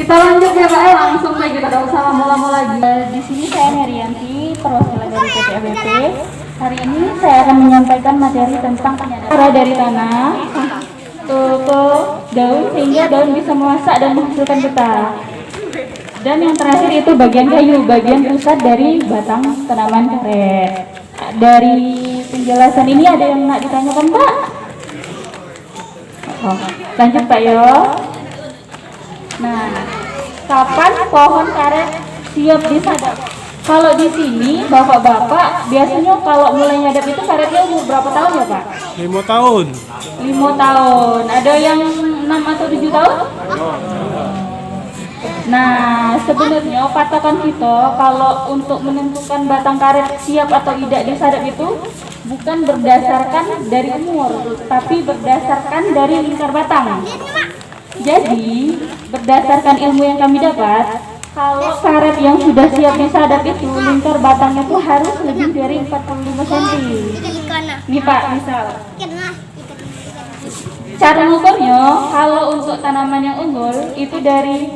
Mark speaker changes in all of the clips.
Speaker 1: Kita lanjut ya Pak, langsung saja kita tidak usah mula-mula lagi. Di sini saya Herianti, perwakilan dari PT ABP. Hari ini saya akan menyampaikan materi tentang cara dari tanah ke daun sehingga daun bisa memasak dan menghasilkan getah. Dan yang terakhir itu bagian kayu, bagian pusat dari batang tanaman karet. Dari penjelasan ini ada yang nak ditanyakan Pak? Oh, lanjut Pak yo. Nah, kapan pohon karet siap disadap? Kalau di sini bapak-bapak biasanya kalau mulai nyadap itu karetnya umur berapa tahun ya Pak?
Speaker 2: 5 tahun.
Speaker 1: 5 tahun. Ada yang 6 atau 7 tahun? Nah, sebenarnya patokan kita kalau untuk menentukan batang karet siap atau tidak disadap itu bukan berdasarkan dari umur, tapi berdasarkan dari lingkar batang. Jadi, berdasarkan ilmu yang kami dapat, kalau karet yang sudah siap disadap itu lingkar batangnya itu harus lebih dari 45 cm. Nih Pak, misal. Cara mengukurnya, kalau untuk tanaman yang unggul itu dari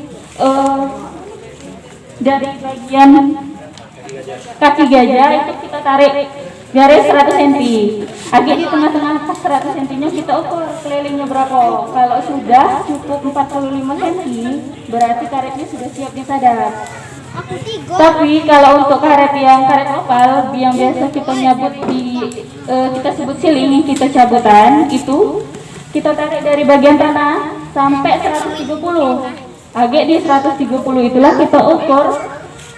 Speaker 1: bagian kaki gajah itu kita tarik garis 100 cm. Agak di tengah-tengah 100 cm nya kita ukur kelilingnya berapa. Kalau sudah cukup 45 cm berarti karetnya sudah siap disadap. Tapi kalau untuk karet lokal yang biasa kita nyabut kita sebut siling, kita cabutan itu kita tarik dari bagian tanah sampai 130. Agak di 130 itulah kita ukur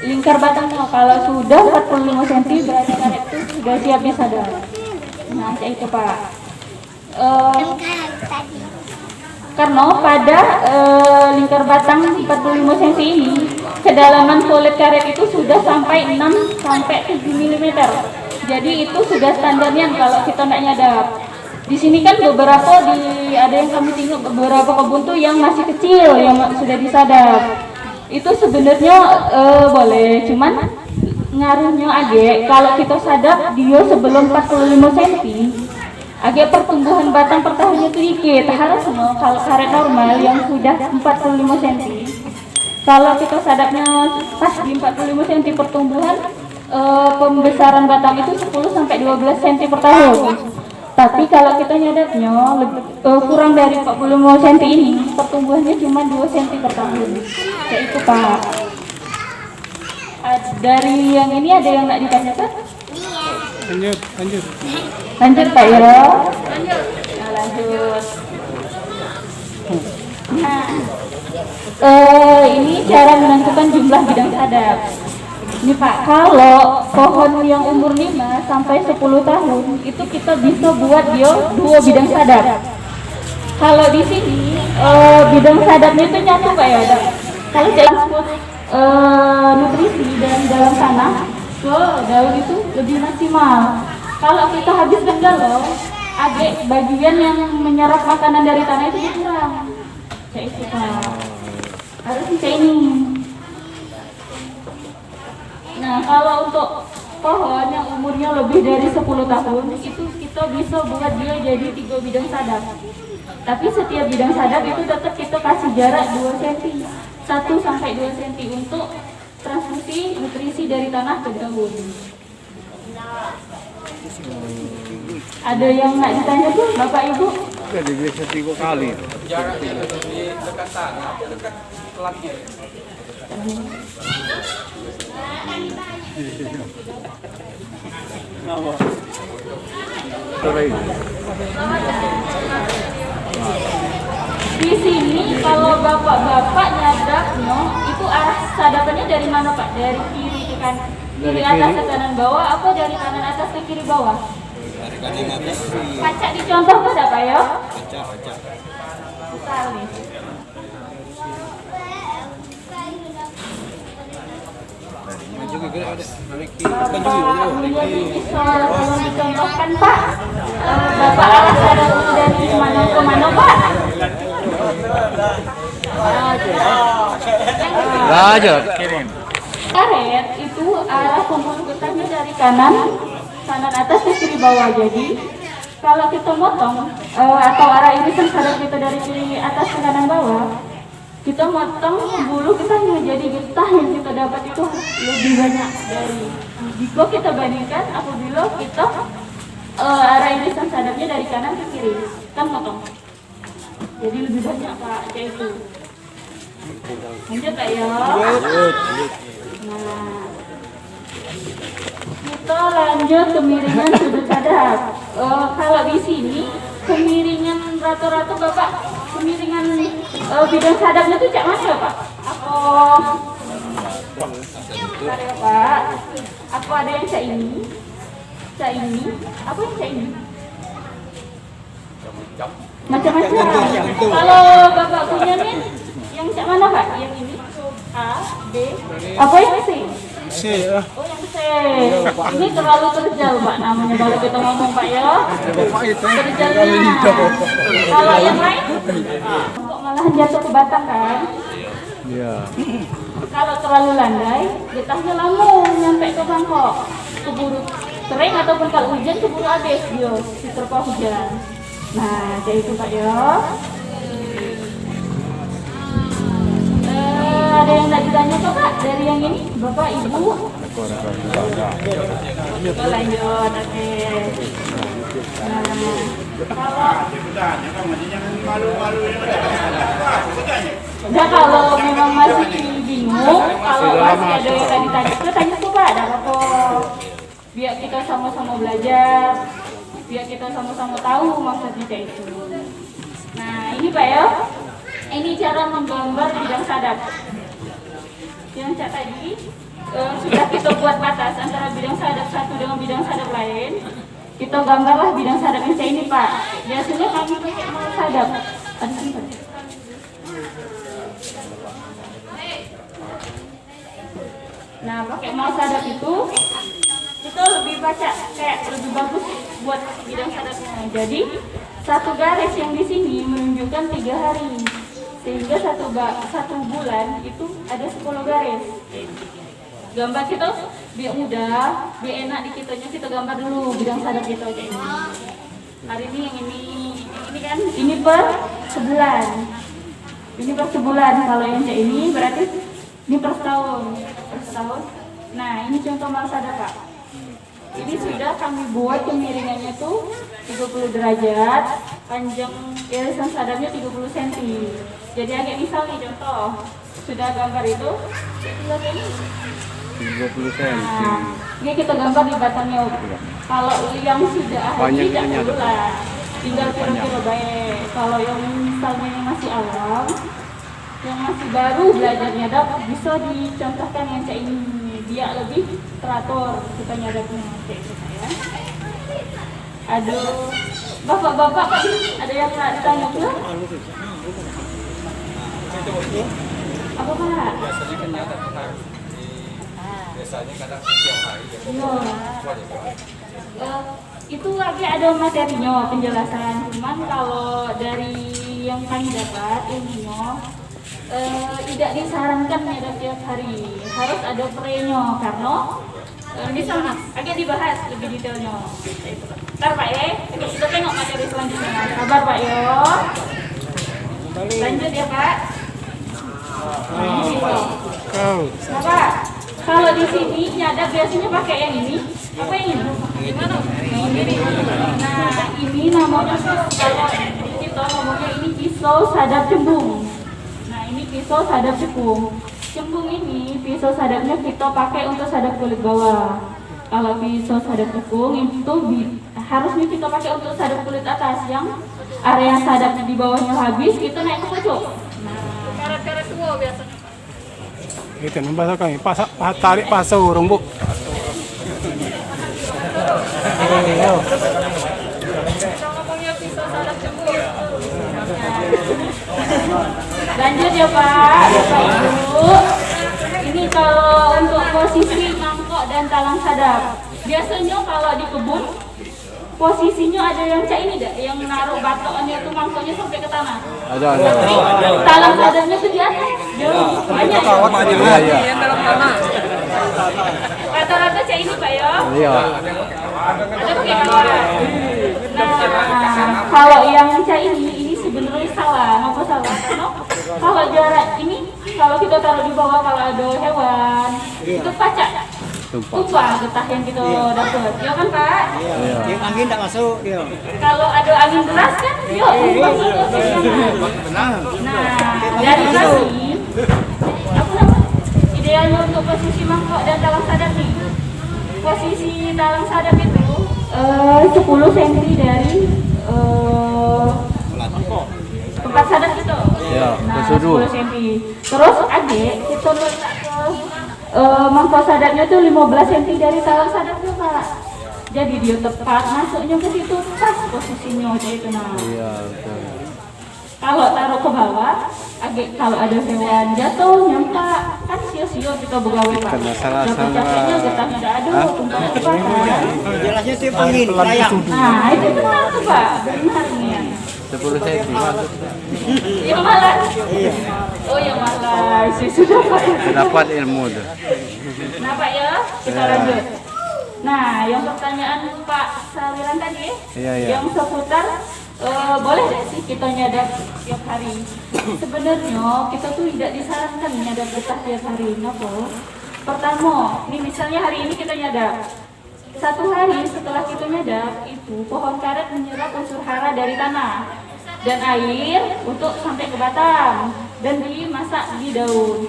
Speaker 1: lingkar batangnya. Kalau sudah 45 cm berarti karet itu sudah siap disadap. Nah, itu Pak. Karena pada lingkar batang 45 cm ini kedalaman kulit karet itu sudah sampai 6 sampai 7 mm. Jadi itu sudah standarnya kalau kita nak nyadap. Di sini kan ada yang kami tengok beberapa kebun tuh yang masih kecil yang sudah disadap. Itu sebenarnya boleh, cuman ngaruhnya agak kalau kita sadap dia sebelum 45 cm agak pertumbuhan batang per tahunnya itu dikit. Harusnya kalau karet normal yang sudah 45 cm kalau kita sadapnya pas di 45 cm pertumbuhan pembesaran batang itu 10 sampai 12 cm per tahun. Tapi kalau kita nyadapnya kurang dari 45 cm ini pertumbuhannya cuma 2 cm per tahun. Kayak itu Pak. Dari yang ini ada yang nak ditanyakan?
Speaker 2: Lanjut.
Speaker 1: Lanjut Pak ya. Nah, lanjut. Nah, ini cara menentukan jumlah bidang sadap. Ini Pak, kalau pohon yang umur 5 sampai 10 tahun itu kita bisa buat dia 2 bidang sadap. Kalau di sini bidang sadapnya itu nyatu Pak ya. Kalau transport nutrisi dari dalam tanah ke daun itu lebih maksimal. Kalau kita habiskan galau, agak bagian yang menyerap makanan dari tanah itu kurang. Kayak itu Pak. Harus kayak ini. Nah, kalau untuk pohon yang umurnya lebih dari 10 tahun itu kita bisa buat dia jadi 3 bidang sadap. Tapi setiap bidang sadap itu tetap kita kasih jarak 2 cm, 1 sampai 2 cm untuk transfusi nutrisi dari tanah ke daun. Ada yang nak ditanya tuh Bapak Ibu?
Speaker 2: Jadi biasa 3 kali.
Speaker 3: Jaraknya lebih dekat tanah, dekat pelatnya.
Speaker 1: Di sini kalau bapak-bapak nyadapnya itu arah sadapannya dari mana Pak? Dari kiri ke kanan, kiri atas ke kanan bawah, apa dari kanan atas ke kiri bawah?
Speaker 3: Dari kanan atas.
Speaker 1: Kaca dicontoh pada Pak ya?
Speaker 3: Kaca.
Speaker 1: Sekali. Bisa dicontohkan Pak. Bapak arah sadapnya dari mana ke mana Pak?
Speaker 2: Aja kirim.
Speaker 1: Karet itu arah pembuluh getahnya dari kanan atas ke kiri bawah. Jadi kalau kita motong atau arah irisan sadap kita dari kiri atas ke kanan bawah, kita motong bulu kita hanya jadi getah yang kita dapat itu lebih banyak dari jika kita bandingkan apabila kita arah irisan sadapnya dari kanan ke kiri kan motong. Jadi lebih banyak Pak, kayak itu. Lanjut Pak ya. Nah, kita lanjut kemiringan sudut sadap. Kalau di sini kemiringan rata-rata Bapak, kemiringan bidang sadapnya tuh cak mana Bapak? Bentar ya Pak. Apa ada yang cak ini? Cak ini? Apa yang cak ini? Macam-macam. Kalau Bapak punya nih, yang cak mana Pak? Yang ini? A, B, apa yang C?
Speaker 2: C lah.
Speaker 1: Oh yang C. Ini terlalu terjal Pak namanya kalau kita ngomong Pak ya. Terjalnya. Kalau yang lain, kok malahan jatuh ke batang kan?
Speaker 2: Iya.
Speaker 1: Kalau terlalu landai, getahnya lama nyampe ke bangkok. Keburu kering ataupun kalau hujan keburu habis dia diterpa hujan. Nah, kayak itu Pak ya. Ada yang tak ditanya kok Pak dari yang ini, Bapak Ibu? Kita lanjut, oke. Nah, kalau memang masih bingung, kalau masih ada yang tadi tanya, kita tanya tuh Pak, ada apa? Biar kita sama-sama belajar, biar kita sama-sama tahu maksudnya kayak itu. Nah, ini Pak ya, ini cara menggambar bidang sadap. Yang cak tadi sudah kita buat batas antara bidang sadap satu dengan bidang sadap lain. Kita gambarlah bidang sadap yang cak ini Pak. Biasanya kami pakai mal sadap. Nah, pakai mal sadap itu kita lebih baca kayak lebih bagus buat bidang sadapnya. Jadi satu garis yang di sini menunjukkan 3 hari. Sehingga satu bulan itu ada 10 garis. Gambar kita biar mudah, biar enak di kitanya kita gambar dulu bidang sadap kita kayak ini. Hari ini yang ini kan ini per sebulan. Ini per sebulan. Kalau yang kayak ini berarti ini per setahun. Per setahun. Nah, ini contoh mal sadap Pak. Ini sudah kami buat kemiringannya tuh 30 derajat, panjang irisan sadapnya 30 cm. Jadi agak misal nih contoh, sudah gambar itu,
Speaker 2: 30 cm.
Speaker 1: nah, ini kita gambar di batangnya. Kalau yang sudah ahli tidak perlu lah, tinggal kira-kira baik. Kalau yang misalnya yang masih awam, yang masih baru belajarnya dapat bisa dicontohkan yang kayak ini, dia lebih teratur kita nyadapnya kayak gitu ya. Aduh, bapak-bapak ada yang ditanya pula? Apa Pak?
Speaker 3: Biasanya kan nyata harus biasanya kadang setiap hari.
Speaker 1: Itu lagi ada materinya penjelasan. Cuman kalau dari yang kami dapat ilmunya tidak disarankan nyadap tiap hari. Harus ada pre-nya karena misalnya agak dibahas lebih detailnya. Ntar Pak ya, kita tengok materi selanjutnya. Sabar Pak ya. Lanjut ya Pak. Nah Pak, kalau di sini nyadap biasanya pakai yang ini. Apa yang ini? Gimana? Yang ini. Nah ini namanya kalau kita ngomongnya ini pisau sadap cembung. Nah ini pisau sadap cembung. Cembung ini pisau sadapnya kita pakai untuk sadap kulit bawah. Kalau pisau sadap cembung itu harusnya kita pakai untuk sadap kulit atas yang area sadapnya di bawahnya habis, kita naik ke pucuk. Nah, karet-karet tua biasanya.
Speaker 2: Kita membahas kami tarik pasau orang Bu.
Speaker 1: Ngomongnya pisau sadap cembung. Lanjut ya Pak, Bapak Ibu. Ini kalau untuk posisi mangkok dan talang sadap. Biasanya kalau di kebun posisinya ada yang cak ini dah, yang naruh batokannya itu mangkoknya sampai ke tanah.
Speaker 2: Ada.
Speaker 1: Talang sadapnya tuh di atas. Banyak.
Speaker 2: Iya.
Speaker 3: Dalam tanah.
Speaker 1: Rata-rata cak ini Pak ya.
Speaker 2: Iya.
Speaker 1: Ada pakai kawat. Nah, kalau yang cak ini sebenarnya salah. Kenapa salah? Karena kalau jarak ini, kalau kita taruh di bawah kalau ada hewan, itu pacak. Tumpah getah yang kita dapat, ya kan Pak?
Speaker 4: Yang angin tidak masuk dia.
Speaker 1: Kalau ada angin deras kan, yuk tumpah semua. Nah, dari kami, apa nama? Idealnya untuk posisi mangkok dan talang sadap nih. Posisi talang sadap itu 10 cm dari tempat sadap itu. Nah, 10 cm. Terus adik kita letak ke mangkok sadapnya tuh 15 cm dari talang sadapnya Pak. Jadi dia tepat masuknya ke situ pas posisinya itu nah.
Speaker 5: Iya, betul.
Speaker 1: Kalau taruh ke bawah, kalau ada hewan jatuh, nyampak, kan sio-sio kita begawe Pak.
Speaker 5: Karena salah-salah.
Speaker 1: Dapat capeknya getah tidak ada, tumpah-tumpah kan.
Speaker 4: Jelasnya tiap angin layang.
Speaker 1: Nah, itu benar tuh Pak, benar nih.
Speaker 5: 10 cm maksudnya.
Speaker 1: Yang malah. Oh yang malah, saya sudah Pak.
Speaker 5: Dapat ilmu tuh.
Speaker 1: Nah Pak ya, kita lanjut. Nah, yang pertanyaan Pak Sawiran tadi,
Speaker 5: Iya.
Speaker 1: yang seputar boleh nggak sih kita nyadap tiap hari? Sebenarnya kita tuh tidak disarankan nyadap getah tiap hari. Kenapa? Pertama, nih misalnya hari ini kita nyadap. Satu hari setelah kita nyadap, itu pohon karet menyerap unsur hara dari tanah dan air untuk sampai ke batang dan dimasak di daun.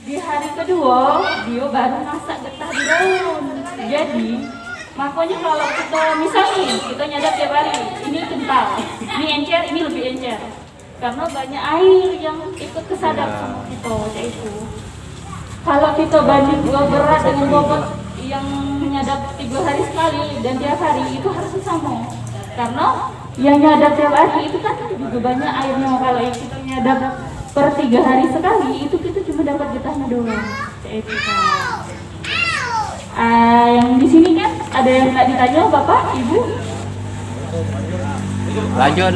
Speaker 1: Di hari kedua, dia baru masak getah di daun. Jadi, makanya kalau kita misalnya kita nyadap tiap hari, ini kental, ini encer, ini lebih encer. Karena banyak air yang ikut kesadap sama kita, yaitu. Kalau kita banding dua berat dengan bobot yang nyadap 3 hari sekali dan tiap hari itu harus sama. Karena yang nyadap tiap hari itu kan juga banyak airnya. Kalau yang kita nyadap per 3 hari sekali itu kita cuma dapat getahnya doang. Yaitu yang di sini kan ada yang nggak ditanya Bapak, Ibu?
Speaker 5: Lanjut.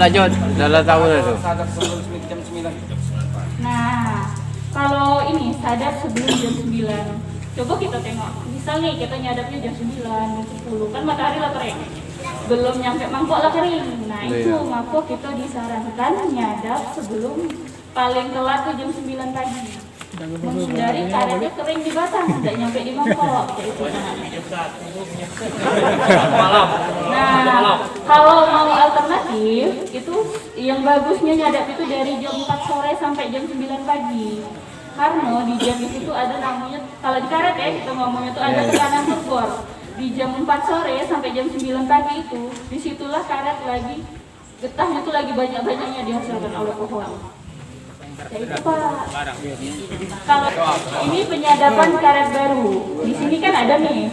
Speaker 5: Udah tahu dah tuh.
Speaker 3: Sadar sebelum jam 9.
Speaker 1: Nah, kalau ini sadar sebelum jam 9. Coba kita tengok. Misal nih kita nyadapnya jam 9, jam 10, kan matahari lah kering. Belum nyampe mangkok lah kering. Nah, itu maka kita disarankan nyadap sebelum paling telat tuh jam 9 pagi. Menghindari karetnya kering di batang, tidak nyampe di mangkok. Nah, kalau mau alternatif, itu yang bagusnya nyadap itu dari jam 4 sore sampai jam 9 pagi. Karena di jam itu ada namanya, kalau di karet ya kita ngomongnya itu ada tekanan turbor. Di jam 4 sore sampai jam 9 pagi itu, disitulah karet lagi, getahnya itu lagi banyak-banyaknya dihasilkan oleh pohon. Ya itu Pak. Kalau ini penyadapan karet baru, di sini kan ada nih,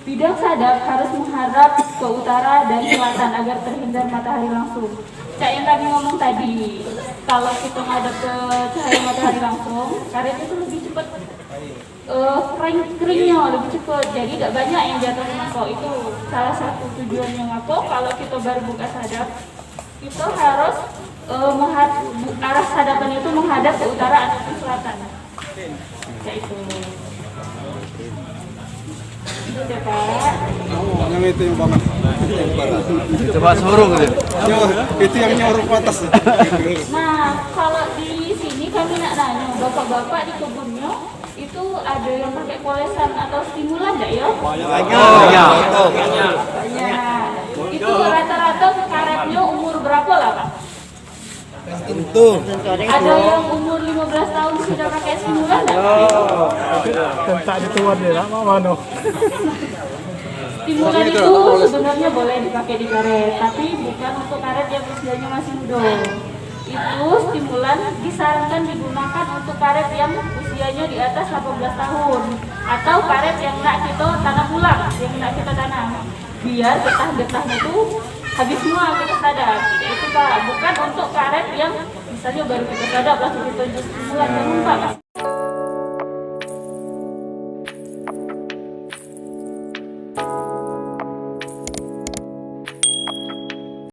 Speaker 1: bidang sadap harus menghadap ke utara dan selatan agar terhindar matahari langsung. Kayak yang tadi ngomong tadi, kalau kita ngadep ke cahaya matahari langsung, karet itu lebih cepat keringnya lebih cepat, jadi tidak banyak yang jatuh ke mangkok. Itu salah satu tujuannya mangkok. Kalau kita baru buka sadap, kita harus arah sadapan itu menghadap ke utara atau ke selatan. Kayak itu. Itu deh Pak.
Speaker 2: Yang itu yang banget.
Speaker 5: Coba suruh gitu.
Speaker 2: Itu yang nyorok ke atas.
Speaker 1: Nah, kalau di sini kami nak nanya, bapak-bapak di kebunnya itu ada yang pakai polesan atau stimulan nggak ya?
Speaker 5: Banyak.
Speaker 1: Banyak. Itu rata-rata karetnya umur berapa lah Pak?
Speaker 4: Tentu.
Speaker 1: Ada yang umur 15 tahun sudah pakai stimulan nggak?
Speaker 2: Tak dituan dia lah, mana?
Speaker 1: Stimulan itu sebenarnya boleh dipakai di karet, tapi bukan untuk karet yang usianya masih muda. Itu stimulan disarankan digunakan untuk karet yang usianya di atas 18 tahun atau karet yang nak kita tanam ulang, yang nak kita tanam, biar getah-getahnya itu habis semua kita sadap. Itu Pak, bukan untuk karet yang misalnya baru kita sadap langsung kita stimulan, jangan Pak.